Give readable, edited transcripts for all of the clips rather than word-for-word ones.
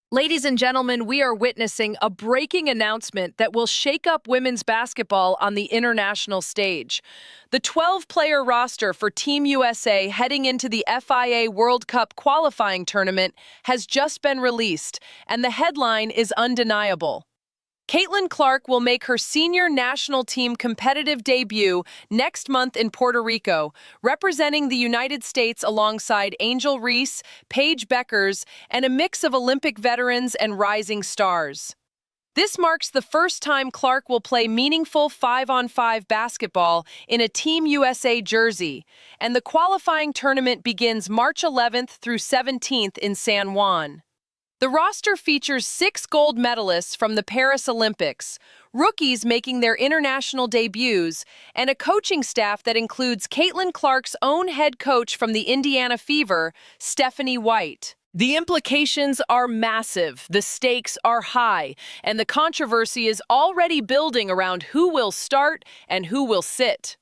Ladies and gentlemen, we are witnessing a breaking announcement that will shake up women's basketball on the international stage. The 12-player roster for Team USA heading into the FIA World Cup qualifying tournament has just been released, and the headline is undeniable. Caitlin Clark will make her senior national team competitive debut next month in Puerto Rico, representing the United States alongside Angel Reese, Paige Bueckers, and a mix of Olympic veterans and rising stars. This marks the first time Clark will play meaningful 5-on-5 basketball in a Team USA jersey, and the qualifying tournament begins March 11th through 17th in San Juan. The roster features 6 gold medalists from the Paris Olympics, rookies making their international debuts, and a coaching staff that includes Caitlin Clark's own head coach from the Indiana Fever, Stephanie White. The implications are massive, the stakes are high, and the controversy is already building around who will start and who will sit.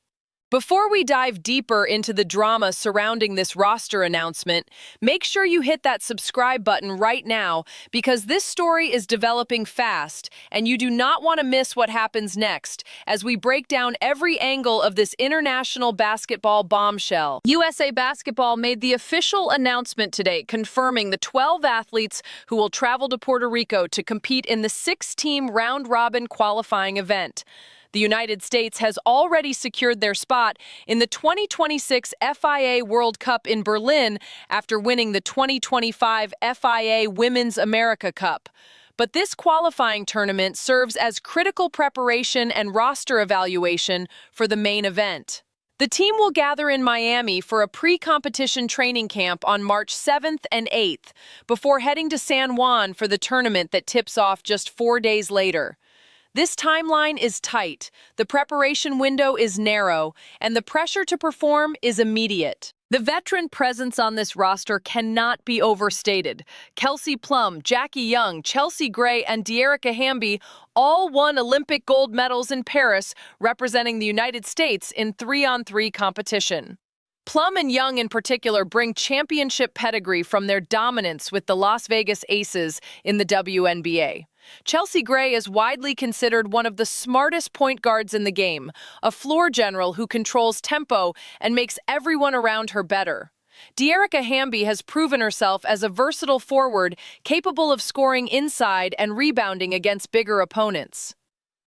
Before we dive deeper into the drama surrounding this roster announcement, make sure you hit that subscribe button right now because this story is developing fast and you do not want to miss what happens next as we break down every angle of this international basketball bombshell. USA Basketball made the official announcement today confirming the 12 athletes who will travel to Puerto Rico to compete in the 6-team round-robin qualifying event. The United States has already secured their spot in the 2026 FIA World Cup in Berlin after winning the 2025 FIA Women's America Cup. But this qualifying tournament serves as critical preparation and roster evaluation for the main event. The team will gather in Miami for a pre-competition training camp on March 7th and 8th, before heading to San Juan for the tournament that tips off just 4 days later. This timeline is tight, the preparation window is narrow, and the pressure to perform is immediate. The veteran presence on this roster cannot be overstated. Kelsey Plum, Jackie Young, Chelsea Gray, and Dearica Hamby all won Olympic gold medals in Paris, representing the United States in 3-on-3 competition. Plum and Young in particular bring championship pedigree from their dominance with the Las Vegas Aces in the WNBA. Chelsea Gray is widely considered one of the smartest point guards in the game, a floor general who controls tempo and makes everyone around her better. Dearica Hamby has proven herself as a versatile forward capable of scoring inside and rebounding against bigger opponents.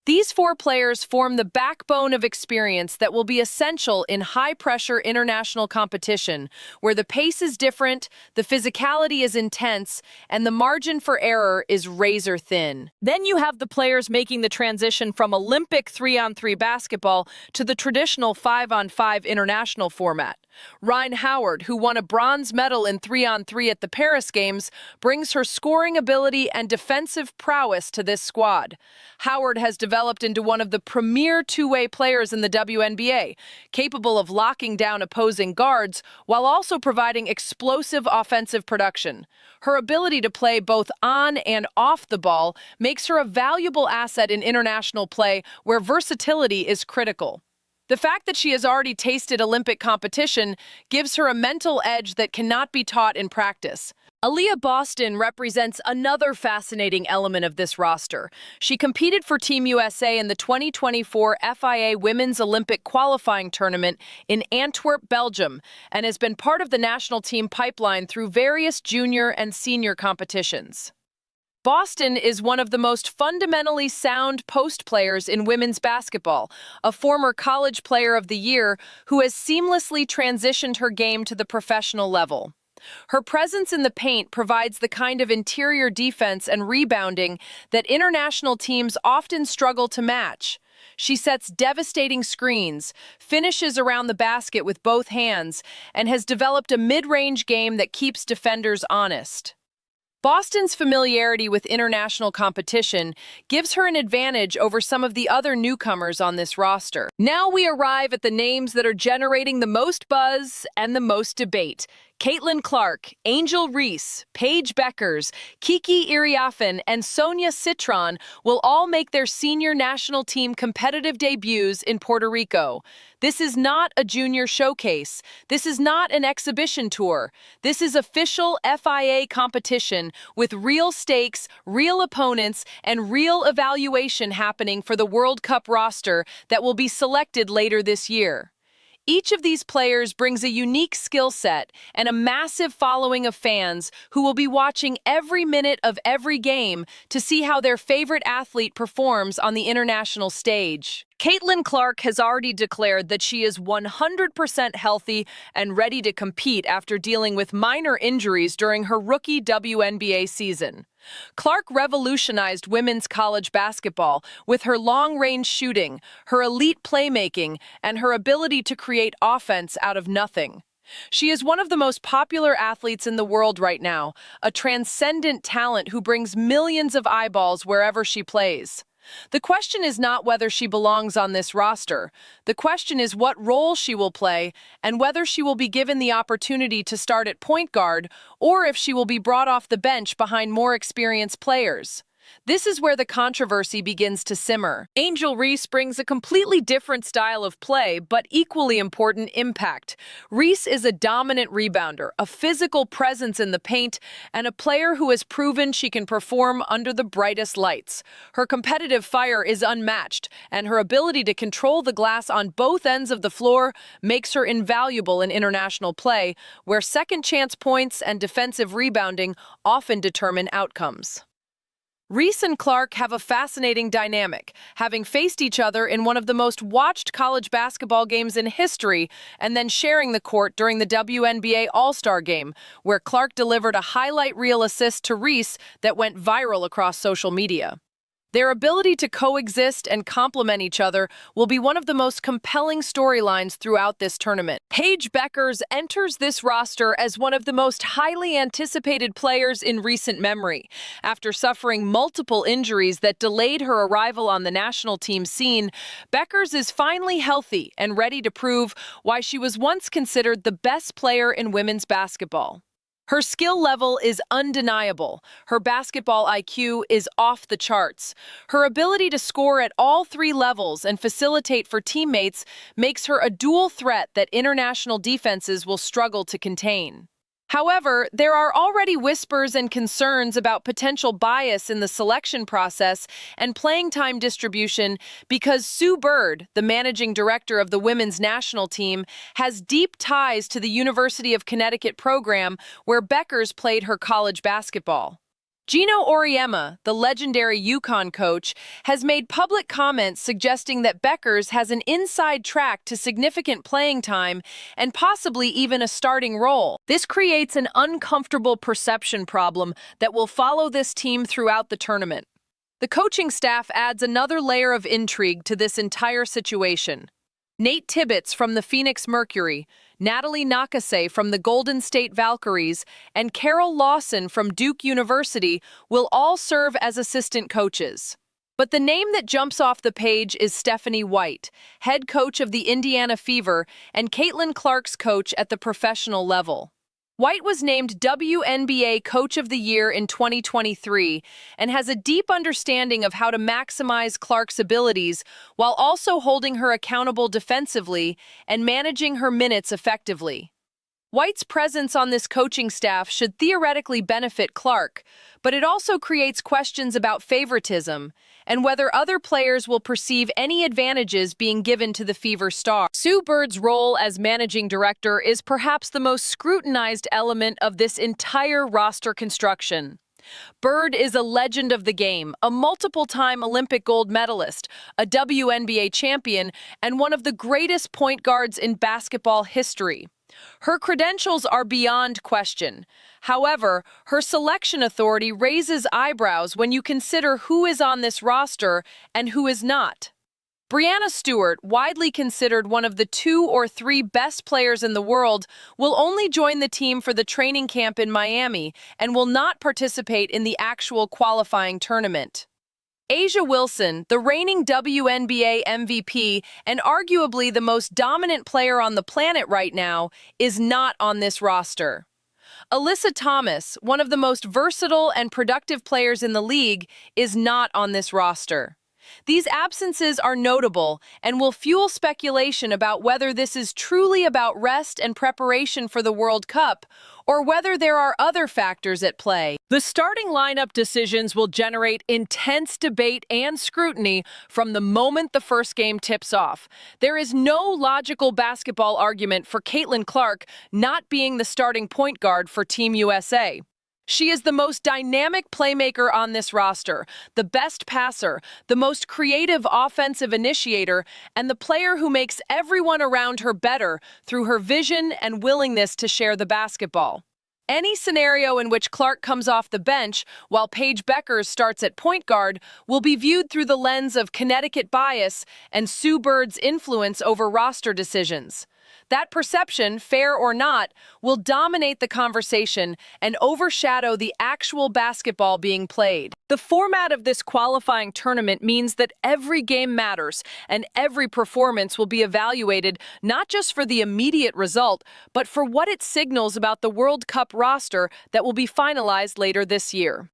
These 4 players form the backbone of experience that will be essential in high-pressure international competition, where the pace is different, the physicality is intense, and the margin for error is razor-thin. Then you have the players making the transition from Olympic 3-on-3 basketball to the traditional 5-on-5 international format. Rhyne Howard, who won a bronze medal in 3-on-3 at the Paris Games, brings her scoring ability and defensive prowess to this squad. Howard has developed into one of the premier two-way players in the WNBA, capable of locking down opposing guards while also providing explosive offensive production. Her ability to play both on and off the ball makes her a valuable asset in international play where versatility is critical. The fact that she has already tasted Olympic competition gives her a mental edge that cannot be taught in practice. Aaliyah Boston represents another fascinating element of this roster. She competed for Team USA in the 2024 FIA Women's Olympic qualifying tournament in Antwerp, Belgium, and has been part of the national team pipeline through various junior and senior competitions. Boston is one of the most fundamentally sound post players in women's basketball, a former College Player of the Year who has seamlessly transitioned her game to the professional level. Her presence in the paint provides the kind of interior defense and rebounding that international teams often struggle to match. She sets devastating screens, finishes around the basket with both hands, and has developed a mid-range game that keeps defenders honest. Boston's familiarity with international competition gives her an advantage over some of the other newcomers on this roster. Now we arrive at the names that are generating the most buzz and the most debate. Caitlin Clark, Angel Reese, Paige Bueckers, Kiki Iriafen, and Sonia Citron will all make their senior national team competitive debuts in Puerto Rico. This is not a junior showcase. This is not an exhibition tour. This is official FIA competition with real stakes, real opponents, and real evaluation happening for the World Cup roster that will be selected later this year. Each of these players brings a unique skill set and a massive following of fans who will be watching every minute of every game to see how their favorite athlete performs on the international stage. Caitlin Clark has already declared that she is 100% healthy and ready to compete after dealing with minor injuries during her rookie WNBA season. Clark revolutionized women's college basketball with her long-range shooting, her elite playmaking, and her ability to create offense out of nothing. She is one of the most popular athletes in the world right now, a transcendent talent who brings millions of eyeballs wherever she plays. The question is not whether she belongs on this roster. The question is what role she will play and whether she will be given the opportunity to start at point guard or if she will be brought off the bench behind more experienced players. This is where the controversy begins to simmer. Angel Reese brings a completely different style of play, but equally important impact. Reese is a dominant rebounder, a physical presence in the paint, and a player who has proven she can perform under the brightest lights. Her competitive fire is unmatched, and her ability to control the glass on both ends of the floor makes her invaluable in international play, where second-chance points and defensive rebounding often determine outcomes. Reese and Clark have a fascinating dynamic, having faced each other in one of the most watched college basketball games in history and then sharing the court during the WNBA All-Star Game, where Clark delivered a highlight reel assist to Reese that went viral across social media. Their ability to coexist and complement each other will be one of the most compelling storylines throughout this tournament. Paige Bueckers enters this roster as one of the most highly anticipated players in recent memory. After suffering multiple injuries that delayed her arrival on the national team scene, Bueckers is finally healthy and ready to prove why she was once considered the best player in women's basketball. Her skill level is undeniable. Her basketball IQ is off the charts. Her ability to score at all three levels and facilitate for teammates makes her a dual threat that international defenses will struggle to contain. However, there are already whispers and concerns about potential bias in the selection process and playing time distribution because Sue Bird, the managing director of the women's national team, has deep ties to the University of Connecticut program where Bueckers played her college basketball. Gino Auriemma, the legendary UConn coach, has made public comments suggesting that Bueckers has an inside track to significant playing time and possibly even a starting role. This creates an uncomfortable perception problem that will follow this team throughout the tournament. The coaching staff adds another layer of intrigue to this entire situation. Nate Tibbetts from the Phoenix Mercury, Natalie Nakase from the Golden State Valkyries, and Carol Lawson from Duke University will all serve as assistant coaches. But the name that jumps off the page is Stephanie White, head coach of the Indiana Fever and Caitlin Clark's coach at the professional level. White was named WNBA Coach of the Year in 2023 and has a deep understanding of how to maximize Clark's abilities while also holding her accountable defensively and managing her minutes effectively. White's presence on this coaching staff should theoretically benefit Clark, but it also creates questions about favoritism and whether other players will perceive any advantages being given to the Fever star. Sue Bird's role as managing director is perhaps the most scrutinized element of this entire roster construction. Bird is a legend of the game, a multiple-time Olympic gold medalist, a WNBA champion, and one of the greatest point guards in basketball history. Her credentials are beyond question. However, her selection authority raises eyebrows when you consider who is on this roster and who is not. Breanna Stewart, widely considered one of the 2 or 3 best players in the world, will only join the team for the training camp in Miami and will not participate in the actual qualifying tournament. A'ja Wilson, the reigning WNBA MVP and arguably the most dominant player on the planet right now, is not on this roster. Alyssa Thomas, one of the most versatile and productive players in the league, is not on this roster. These absences are notable and will fuel speculation about whether this is truly about rest and preparation for the World Cup or whether there are other factors at play. The starting lineup decisions will generate intense debate and scrutiny from the moment the first game tips off. There is no logical basketball argument for Caitlin Clark not being the starting point guard for Team USA. She is the most dynamic playmaker on this roster, the best passer, the most creative offensive initiator, and the player who makes everyone around her better through her vision and willingness to share the basketball. Any scenario in which Clark comes off the bench while Paige Bueckers starts at point guard will be viewed through the lens of Connecticut bias and Sue Bird's influence over roster decisions. That perception, fair or not, will dominate the conversation and overshadow the actual basketball being played. The format of this qualifying tournament means that every game matters and every performance will be evaluated not just for the immediate result, but for what it signals about the World Cup roster that will be finalized later this year.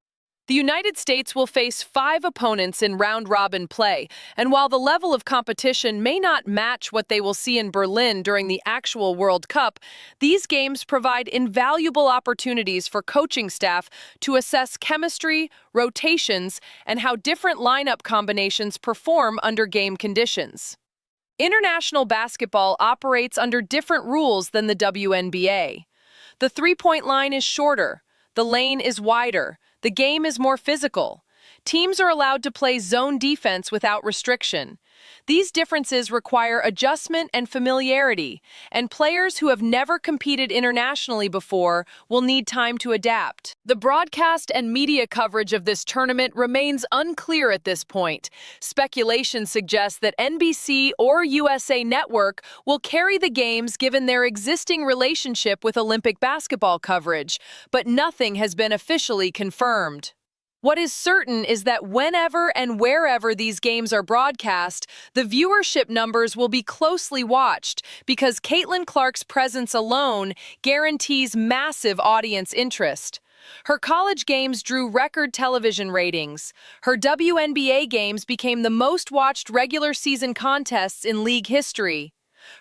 The United States will face 5 opponents in round-robin play, and while the level of competition may not match what they will see in Berlin during the actual World Cup, these games provide invaluable opportunities for coaching staff to assess chemistry, rotations, and how different lineup combinations perform under game conditions. International basketball operates under different rules than the WNBA. The three-point line is shorter, the lane is wider, the game is more physical. Teams are allowed to play zone defense without restriction. These differences require adjustment and familiarity, and players who have never competed internationally before will need time to adapt. The broadcast and media coverage of this tournament remains unclear at this point. Speculation suggests that NBC or USA Network will carry the games given their existing relationship with Olympic basketball coverage, but nothing has been officially confirmed. What is certain is that whenever and wherever these games are broadcast, the viewership numbers will be closely watched because Caitlin Clark's presence alone guarantees massive audience interest. Her college games drew record television ratings. Her WNBA games became the most watched regular season contests in league history.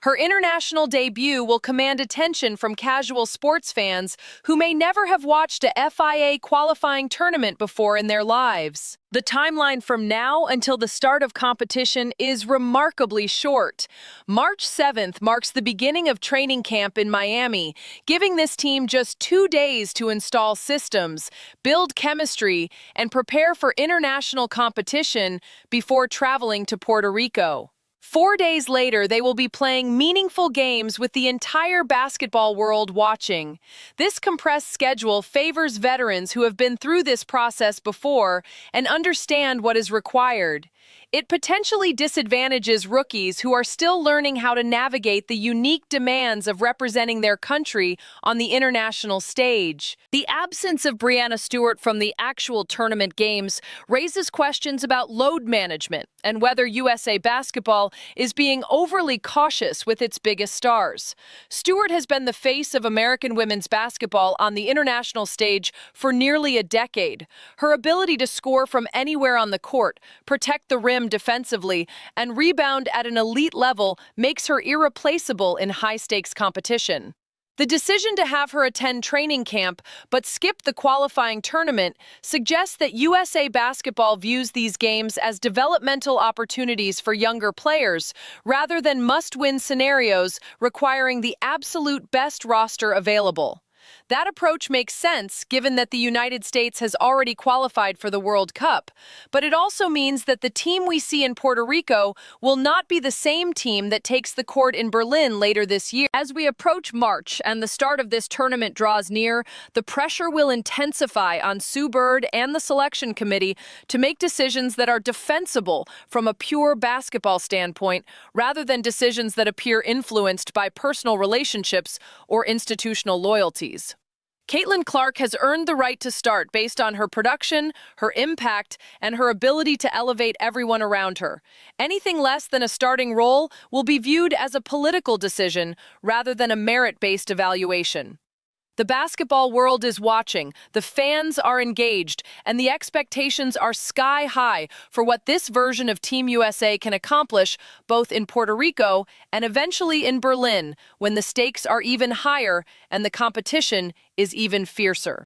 Her international debut will command attention from casual sports fans who may never have watched a FIA qualifying tournament before in their lives. The timeline from now until the start of competition is remarkably short. March 7th marks the beginning of training camp in Miami, giving this team just 2 days to install systems, build chemistry, and prepare for international competition before traveling to Puerto Rico. 4 days later, they will be playing meaningful games with the entire basketball world watching. This compressed schedule favors veterans who have been through this process before and understand what is required. It potentially disadvantages rookies who are still learning how to navigate the unique demands of representing their country on the international stage. The absence of Breanna Stewart from the actual tournament games raises questions about load management and whether USA Basketball is being overly cautious with its biggest stars. Stewart has been the face of American women's basketball on the international stage for nearly a decade. Her ability to score from anywhere on the court, protect the rim defensively, and rebound at an elite level makes her irreplaceable in high-stakes competition. The decision to have her attend training camp but skip the qualifying tournament suggests that USA Basketball views these games as developmental opportunities for younger players rather than must-win scenarios requiring the absolute best roster available. That approach makes sense given that the United States has already qualified for the World Cup, but it also means that the team we see in Puerto Rico will not be the same team that takes the court in Berlin later this year. As we approach March and the start of this tournament draws near, the pressure will intensify on Sue Bird and the selection committee to make decisions that are defensible from a pure basketball standpoint, rather than decisions that appear influenced by personal relationships or institutional loyalties. Caitlin Clark has earned the right to start based on her production, her impact, and her ability to elevate everyone around her. Anything less than a starting role will be viewed as a political decision rather than a merit-based evaluation. The basketball world is watching, the fans are engaged, and the expectations are sky high for what this version of Team USA can accomplish both in Puerto Rico and eventually in Berlin, when the stakes are even higher and the competition is even fiercer.